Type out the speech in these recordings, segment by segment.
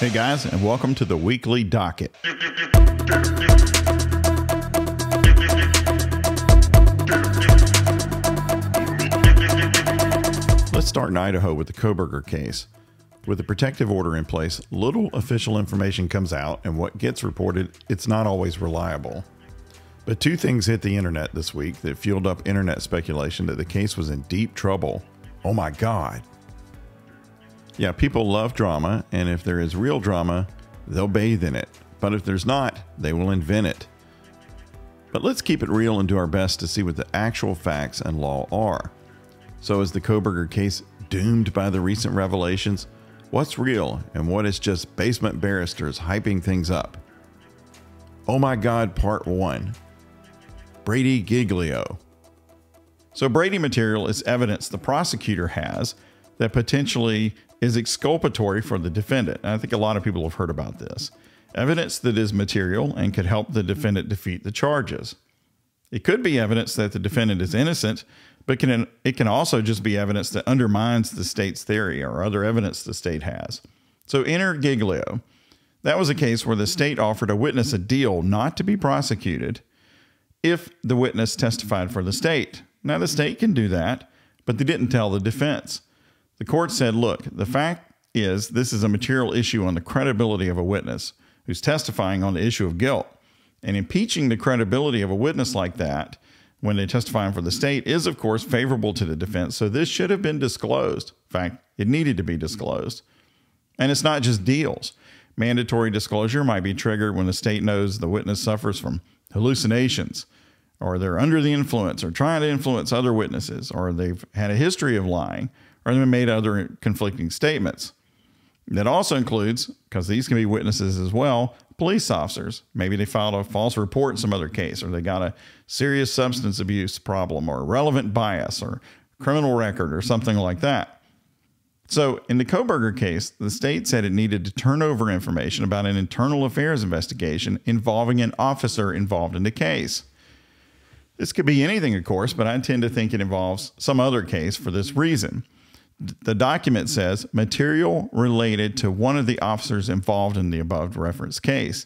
Hey guys, and welcome to the weekly docket. Let's start in Idaho with the Kohberger case. With a protective order in place, little official information comes out, and what gets reported, it's not always reliable. But two things hit the internet this week that fueled up internet speculation that the case was in deep trouble. Oh my God. Yeah, people love drama, and if there is real drama, they'll bathe in it. But if there's not, they will invent it. But let's keep it real and do our best to see what the actual facts and law are. So is the Kohberger case doomed by the recent revelations? What's real and what is just basement barristers hyping things up? Oh my God, Part 1. Brady Giglio. So Brady material is evidence the prosecutor has that potentially is exculpatory for the defendant. And I think a lot of people have heard about this. Evidence that is material and could help the defendant defeat the charges. It could be evidence that the defendant is innocent, but it can also just be evidence that undermines the state's theory or other evidence the state has. So enter Giglio. That was a case where the state offered a witness a deal not to be prosecuted if the witness testified for the state. Now, the state can do that, but they didn't tell the defense. The court said, look, the fact is this is a material issue on the credibility of a witness who's testifying on the issue of guilt. And impeaching the credibility of a witness like that when they testify for the state is, of course, favorable to the defense. So this should have been disclosed. In fact, it needed to be disclosed. And it's not just deals. Mandatory disclosure might be triggered when the state knows the witness suffers from hallucinations, or they're under the influence, or trying to influence other witnesses, or they've had a history of lying, or they've made other conflicting statements. That also includes, because these can be witnesses as well, police officers. Maybe they filed a false report in some other case, or they got a serious substance abuse problem, or relevant bias, or criminal record, or something like that. So in the Kohberger case, the state said it needed to turn over information about an internal affairs investigation involving an officer involved in the case. This could be anything, of course, but I tend to think it involves some other case for this reason. The document says material related to one of the officers involved in the above referenced case.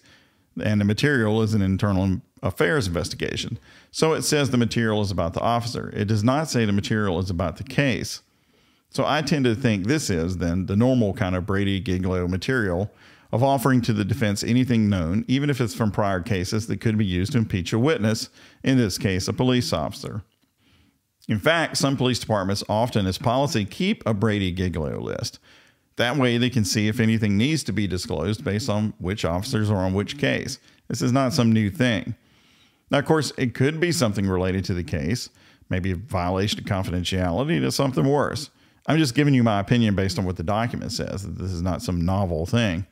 And the material is an internal affairs investigation. So it says the material is about the officer. It does not say the material is about the case. So I tend to think this is then the normal kind of Brady Giglio material of offering to the defense anything known, even if it's from prior cases that could be used to impeach a witness, in this case, a police officer. In fact, some police departments often, as policy, keep a Brady Giglio list. That way they can see if anything needs to be disclosed based on which officers are on which case. This is not some new thing. Now, of course, it could be something related to the case, maybe a violation of confidentiality to something worse. I'm just giving you my opinion based on what the document says, that this is not some novel thing.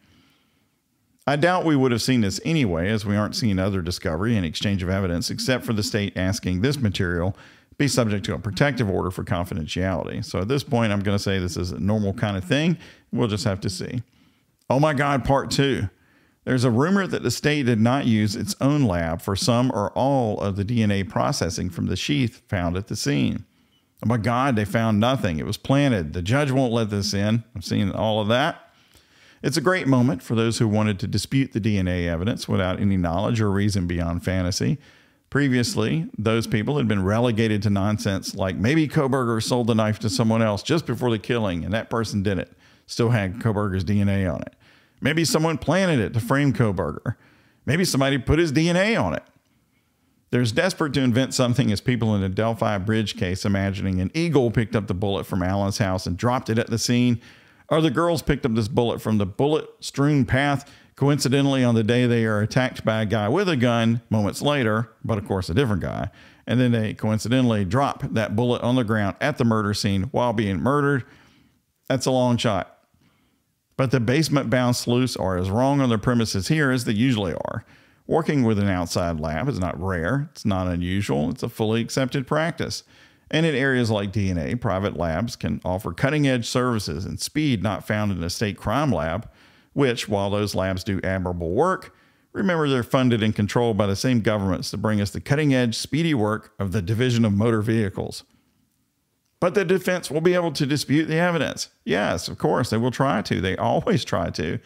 I doubt we would have seen this anyway, as we aren't seeing other discovery and exchange of evidence, except for the state asking this material be subject to a protective order for confidentiality. So at this point, I'm going to say this is a normal kind of thing. We'll just have to see. Oh my God, Part 2. There's a rumor that the state did not use its own lab for some or all of the DNA processing from the sheath found at the scene. Oh my God, they found nothing. It was planted. The judge won't let this in. I've seen all of that. It's a great moment for those who wanted to dispute the DNA evidence without any knowledge or reason beyond fantasy. Previously, those people had been relegated to nonsense like maybe Kohberger sold the knife to someone else just before the killing and that person did it. Still had Kohberger's DNA on it. Maybe someone planted it to frame Kohberger. Maybe somebody put his DNA on it. There's desperate to invent something as people in the Delphi Bridge case imagining an eagle picked up the bullet from Alan's house and dropped it at the scene, or the girls picked up this bullet from the bullet-strewn path coincidentally on the day they are attacked by a guy with a gun moments later, but of course a different guy, and then they coincidentally drop that bullet on the ground at the murder scene while being murdered. That's a long shot. But the basement-bound sleuths are as wrong on their premises here as they usually are. Working with an outside lab is not rare, it's not unusual, it's a fully accepted practice. And in areas like DNA, private labs can offer cutting-edge services and speed not found in a state crime lab, which, while those labs do admirable work, remember they're funded and controlled by the same governments that bring us the cutting-edge, speedy work of the Division of Motor Vehicles. But the defense will be able to dispute the evidence. Yes, of course, they will try to. They always try to.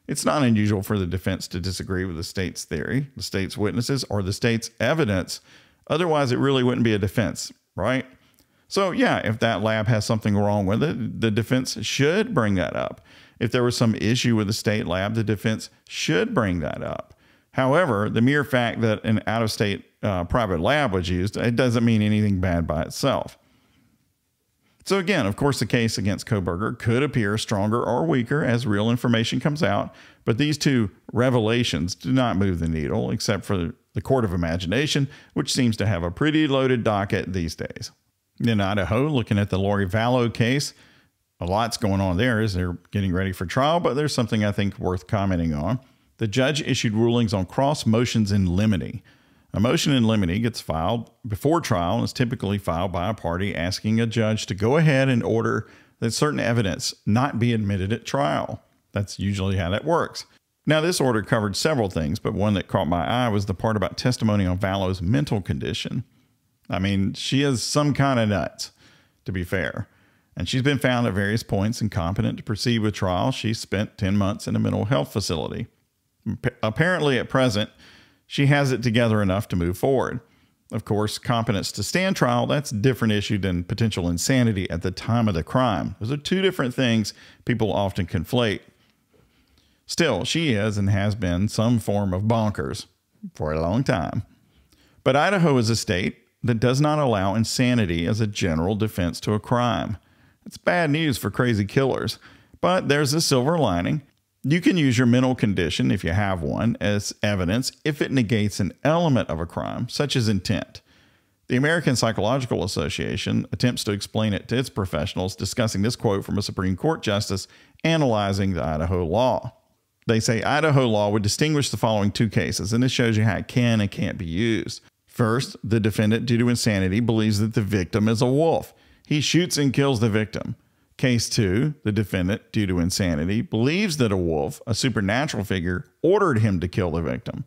It's not unusual for the defense to disagree with the state's theory, the state's witnesses, or the state's evidence. Otherwise, it really wouldn't be a defense, right? So yeah, if that lab has something wrong with it, the defense should bring that up. If there was some issue with the state lab, the defense should bring that up. However, the mere fact that an out-of-state private lab was used, it doesn't mean anything bad by itself. So again, of course, the case against Kohberger could appear stronger or weaker as real information comes out, but these two revelations do not move the needle, except for the court of imagination, which seems to have a pretty loaded docket these days. In Idaho, looking at the Lori Vallow case, a lot's going on there as they're getting ready for trial, but there's something I think worth commenting on. The judge issued rulings on cross motions in limine. A motion in limine gets filed before trial and is typically filed by a party asking a judge to go ahead and order that certain evidence not be admitted at trial. That's usually how that works. Now, this order covered several things, but one that caught my eye was the part about testimony on Vallow's mental condition. I mean, she is some kind of nuts, to be fair. And she's been found at various points incompetent to proceed with trial. She spent 10 months in a mental health facility. Apparently, at present, she has it together enough to move forward. Of course, competence to stand trial, that's a different issue than potential insanity at the time of the crime. Those are two different things people often conflate. Still, she is and has been some form of bonkers for a long time. But Idaho is a state that does not allow insanity as a general defense to a crime. It's bad news for crazy killers, but there's a silver lining. You can use your mental condition, if you have one, as evidence if it negates an element of a crime, such as intent. The American Psychological Association attempts to explain it to its professionals, discussing this quote from a Supreme Court justice analyzing the Idaho law. They say Idaho law would distinguish the following two cases, and this shows you how it can and can't be used. First, the defendant, due to insanity, believes that the victim is a wolf. He shoots and kills the victim. Case 2, the defendant, due to insanity, believes that a wolf, a supernatural figure, ordered him to kill the victim.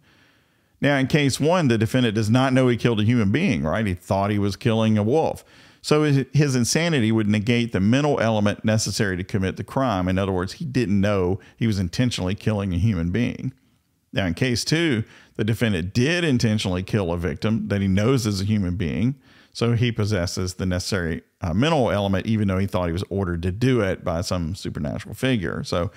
Now, in case 1, the defendant does not know he killed a human being, right? He thought he was killing a wolf. So his insanity would negate the mental element necessary to commit the crime. In other words, he didn't know he was intentionally killing a human being. Now, in case 2, the defendant did intentionally kill a victim that he knows is a human being. So he possesses the necessary mental element, even though he thought he was ordered to do it by some supernatural figure. So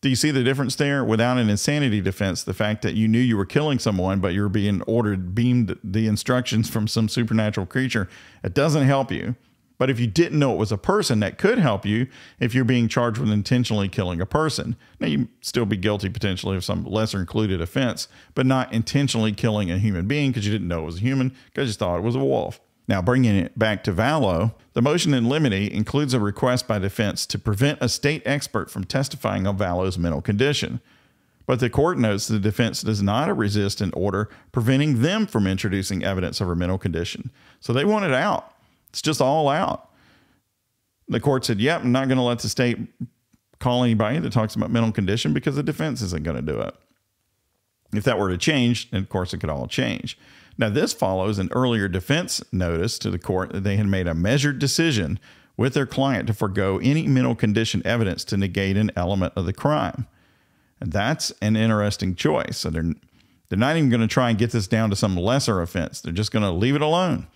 do you see the difference there? Without an insanity defense, the fact that you knew you were killing someone, but you're being ordered, beamed the instructions from some supernatural creature, it doesn't help you. But if you didn't know it was a person, that could help you if you're being charged with intentionally killing a person. Now, you still be guilty potentially of some lesser included offense, but not intentionally killing a human being because you didn't know it was a human, because you thought it was a wolf. Now, bringing it back to Vallow, the motion in limine includes a request by defense to prevent a state expert from testifying on Vallow's mental condition. But the court notes the defense does not resist an order preventing them from introducing evidence of her mental condition. So they want it out. It's just all out. The court said, yep, I'm not going to let the state call anybody that talks about mental condition because the defense isn't going to do it. If that were to change, then of course it could all change. Now, this follows an earlier defense notice to the court that they had made a measured decision with their client to forego any mental condition evidence to negate an element of the crime. And that's an interesting choice. So they're not even going to try and get this down to some lesser offense. They're just going to leave it alone.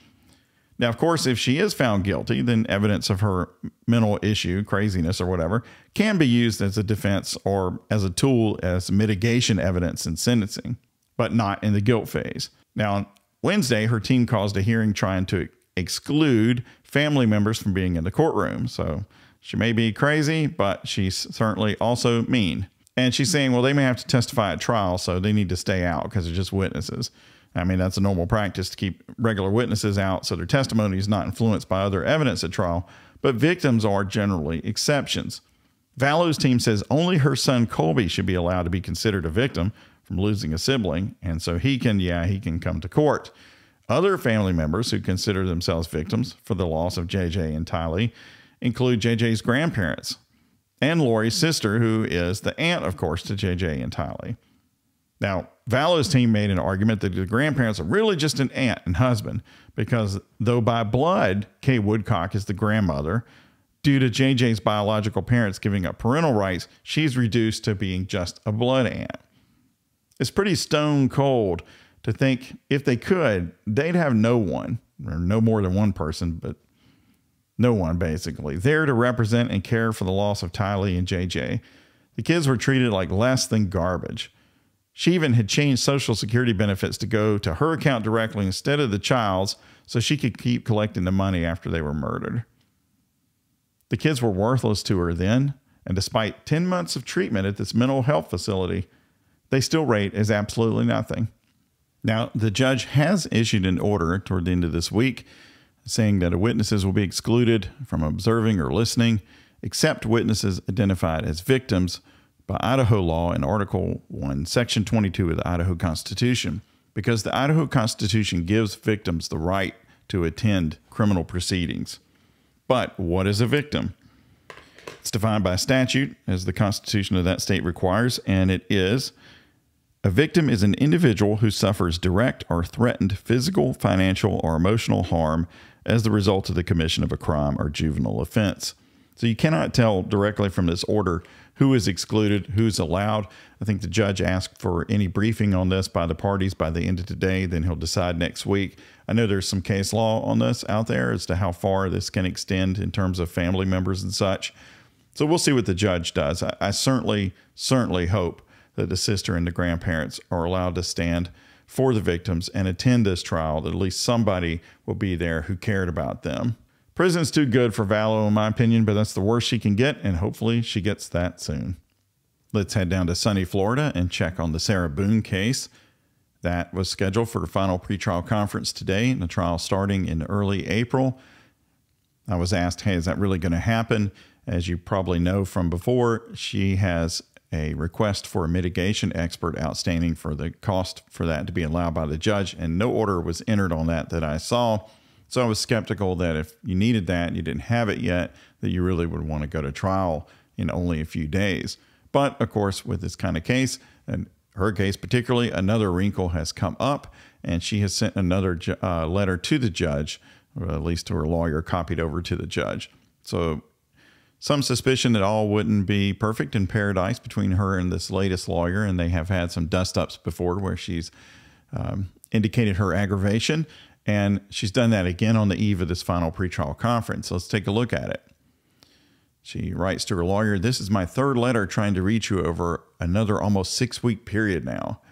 Now, of course, if she is found guilty, then evidence of her mental issue, craziness or whatever, can be used as a defense or as a tool as mitigation evidence in sentencing, but not in the guilt phase. Now, on Wednesday, her team caused a hearing trying to exclude family members from being in the courtroom. So she may be crazy, but she's certainly also mean. And she's saying, well, they may have to testify at trial, so they need to stay out because they're just witnesses. I mean, that's a normal practice to keep regular witnesses out so their testimony is not influenced by other evidence at trial, but victims are generally exceptions. Vallow's team says only her son Colby should be allowed to be considered a victim from losing a sibling, and so he can come to court. Other family members who consider themselves victims for the loss of JJ and Tylee include JJ's grandparents and Lori's sister, who is the aunt, of course, to JJ and Tylee. Now, Vallow's team made an argument that the grandparents are really just an aunt and husband because though by blood, Kay Woodcock is the grandmother, Due to JJ's biological parents giving up parental rights, she's reduced to being just a blood aunt. It's pretty stone cold to think if they could, they'd have no one, or no more than one person, but no one basically, there to represent and care for the loss of Tylee and JJ. The kids were treated like less than garbage. She even had changed Social Security benefits to go to her account directly instead of the child's so she could keep collecting the money after they were murdered. The kids were worthless to her then, and despite 10 months of treatment at this mental health facility, they still rate as absolutely nothing. Now, the judge has issued an order toward the end of this week saying that witnesses will be excluded from observing or listening, except witnesses identified as victims by Idaho law in Article 1, Section 22 of the Idaho Constitution, because the Idaho Constitution gives victims the right to attend criminal proceedings. But what is a victim? It's defined by statute, as the Constitution of that state requires, and it is: a victim is an individual who suffers direct or threatened physical, financial, or emotional harm as the result of the commission of a crime or juvenile offense. So you cannot tell directly from this order who is excluded, who's allowed. I think the judge asked for any briefing on this by the parties by the end of today, then he'll decide next week. I know there's some case law on this out there as to how far this can extend in terms of family members and such. So we'll see what the judge does. I certainly hope that the sister and the grandparents are allowed to stand for the victims and attend this trial, that at least somebody will be there who cared about them. Prison's too good for Vallow, in my opinion, but that's the worst she can get, and hopefully she gets that soon. Let's head down to sunny Florida and check on the Sarah Boone case. That was scheduled for the final pretrial conference today, and the trial starting in early April. I was asked, hey, is that really going to happen? As you probably know from before, she has a request for a mitigation expert outstanding for the cost for that to be allowed by the judge, and no order was entered on that I saw. So I was skeptical that if you needed that and you didn't have it yet, that you really would want to go to trial in only a few days. But of course, with this kind of case, and her case particularly, another wrinkle has come up, and she has sent another letter to the judge, or at least to her lawyer, copied over to the judge. So some suspicion that all wouldn't be perfect in paradise between her and this latest lawyer, and they have had some dust-ups before where she's indicated her aggravation, and she's done that again on the eve of this final pretrial conference. So let's take a look at it. She writes to her lawyer, "This is my third letter trying to reach you over another almost 6-week period now.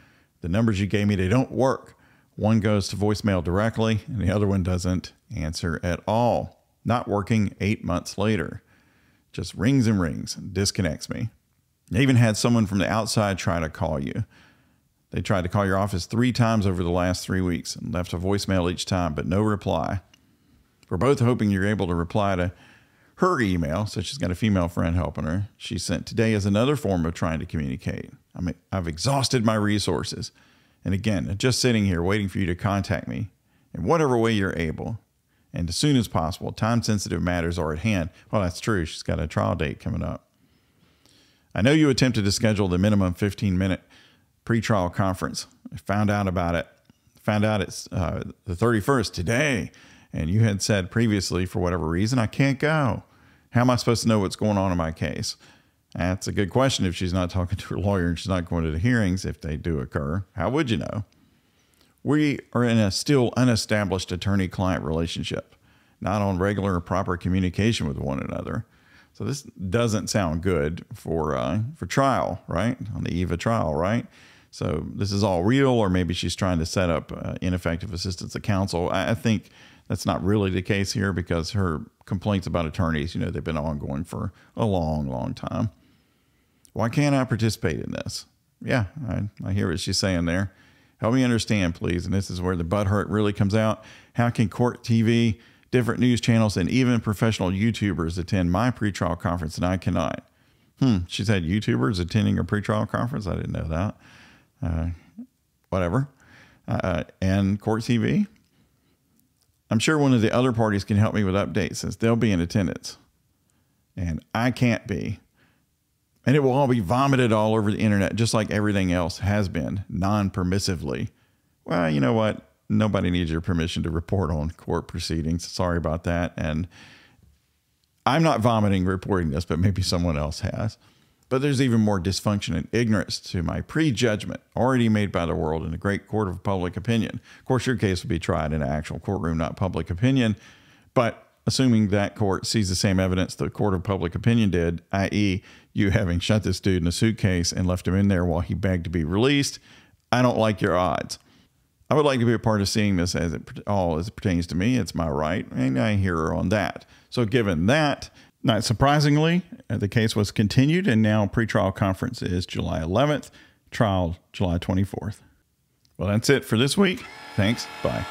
The numbers you gave me, they don't work. One goes to voicemail directly, and the other one doesn't answer at all. Not working 8 months later. Just rings and rings and disconnects me. I even had someone from the outside try to call you. They tried to call your office 3 times over the last 3 weeks and left a voicemail each time, but no reply. We're both hoping you're able to reply to her email," so she's got a female friend helping her, "she sent today as another form of trying to communicate. I've exhausted my resources. And again, just sitting here waiting for you to contact me in whatever way you're able. And as soon as possible, time-sensitive matters are at hand." Well, that's true. She's got a trial date coming up. "I know you attempted to schedule the minimum 15-minute pretrial conference. I found out about it. Found out it's the 31st today. And you had said previously, for whatever reason, I can't go. How am I supposed to know what's going on in my case?" That's a good question if she's not talking to her lawyer and she's not going to the hearings if they do occur. How would you know? "We are in a still unestablished attorney-client relationship, not on regular or proper communication with one another." So this doesn't sound good for trial, right? On the eve of trial, right? So this is all real, or maybe she's trying to set up ineffective assistance of counsel. I think that's not really the case here, because her complaints about attorneys, they've been ongoing for a long, long time. "Why can't I participate in this?" Yeah, I hear what she's saying there. "Help me understand, please." And this is where the butthurt really comes out. "How can court TV, different news channels, and even professional YouTubers attend my pretrial conference and I cannot?" She's had YouTubers attending her pretrial conference? I didn't know that. Whatever. And court TV? "I'm sure one of the other parties can help me with updates since they'll be in attendance. And I can't be. And it will all be vomited all over the internet, just like everything else has been, non-permissively." Well, you know what? Nobody needs your permission to report on court proceedings. Sorry about that. And I'm not vomiting reporting this, but maybe someone else has. But there's even more dysfunction and ignorance to my prejudgment already made by the world in a great court of public opinion. Of course, your case will be tried in an actual courtroom, not public opinion. But assuming that court sees the same evidence the court of public opinion did, i.e. you having shut this dude in a suitcase and left him in there while he begged to be released, I don't like your odds. I would like to be a part of seeing this as it pertains to me. It's my right, and I hear her on that. So given that, not surprisingly, the case was continued, and now pretrial conference is July 11th, trial July 24th. Well, that's it for this week. Thanks. Bye.